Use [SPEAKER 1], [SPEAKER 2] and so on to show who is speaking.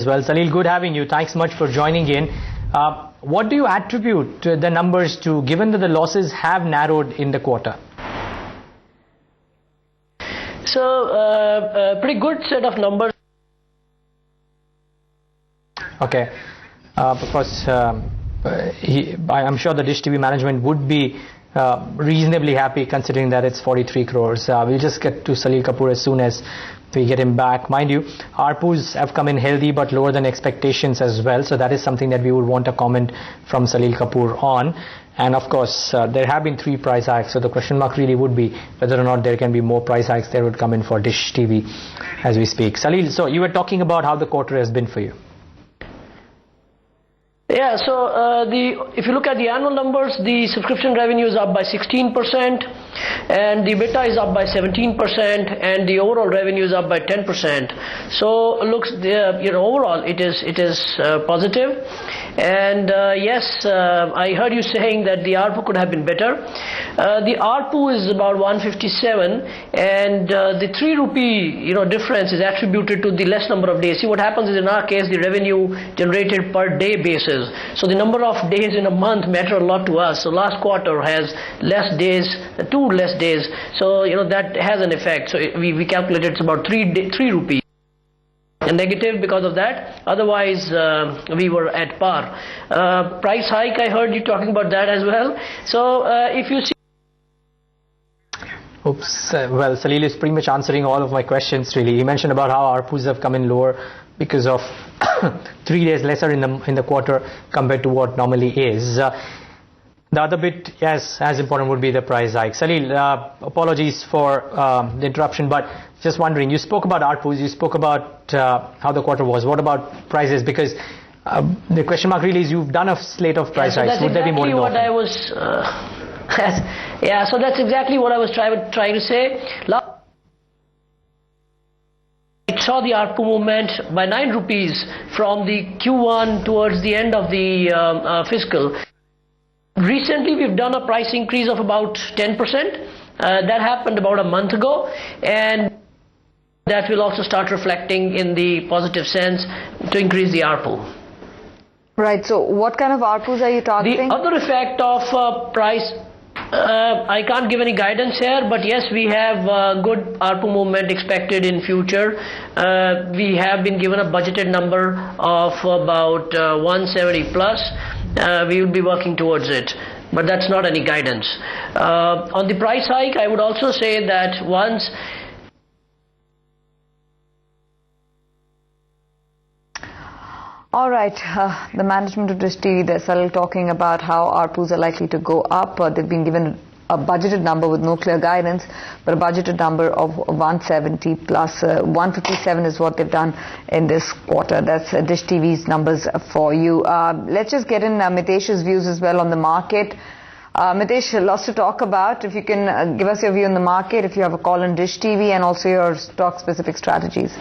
[SPEAKER 1] well. Salil, good having you. Thanks much for joining in. What do you attribute the numbers to, given that the losses have narrowed in the quarter?
[SPEAKER 2] So, pretty good set of numbers.
[SPEAKER 1] Okay. Of course, I'm sure the Dish TV management would be reasonably happy considering that it's 43 crores. We'll just get to Salil Kapoor as soon as we get him back. Mind you, ARPUs have come in healthy but lower than expectations as well. So that is something that we would want a comment from Salil Kapoor on. And of course, there have been 3 price hikes. So the question mark really would be whether or not there can be more price hikes that would come in for Dish TV as we speak. Salil, so you were talking about how the quarter has been for you.
[SPEAKER 2] Yeah, so if you look at the annual numbers, the subscription revenue is up by 16%, and the EBITDA is up by 17%, and the overall revenue is up by 10%. So looks, overall it is positive. And yes, I heard you saying that the ARPU could have been better. The ARPU is about 157, and the 3 rupee difference is attributed to the less number of days. See, what happens is, in our case, the revenue generated per day basis. So the number of days in a month matter a lot to us. So last quarter has less days, 2 less days. So that has an effect. So we calculated it's about 3 rupees. A negative because of that. Otherwise, we were at par. Price hike, I heard you talking about that as well. So if you see.
[SPEAKER 1] Oops. Well, Salil is pretty much answering all of my questions really. He mentioned about how ARPUs have come in lower because of 3 days lesser in the quarter compared to what normally is. The other bit, yes, as important would be the price hike. Salil, apologies for the interruption, but just wondering, you spoke about ARPUs, you spoke about how the quarter was. What about prices? Because the question mark really is, you've done a slate of price hikes. Would there be more than
[SPEAKER 2] what I was? Yeah, so that's exactly what I was trying to say. I saw the ARPU movement by 9 rupees from the Q1 towards the end of the fiscal. Recently, we've done a price increase of about 10%. That happened about a month ago, and that will also start reflecting in the positive sense to increase the ARPU.
[SPEAKER 3] Right. So, what kind of ARPUs are you targeting?
[SPEAKER 2] The other effect of price, I can't give any guidance here, but yes, we have good ARPU movement expected in future. We have been given a budgeted number of about 170 plus. We will be working towards it, but that's not any guidance. On the price hike, I would also say that once.
[SPEAKER 3] All right, the management of Dish TV, they're still talking about how ARPUs are likely to go up. They've been given a budgeted number with no clear guidance, but a budgeted number of 170 plus 157 is what they've done in this quarter. That's Dish TV's numbers for you. Let's just get in Mitesh's views as well on the market. Mitesh, lots to talk about. If you can give us your view on the market, if you have a call on Dish TV, and also your stock-specific strategies.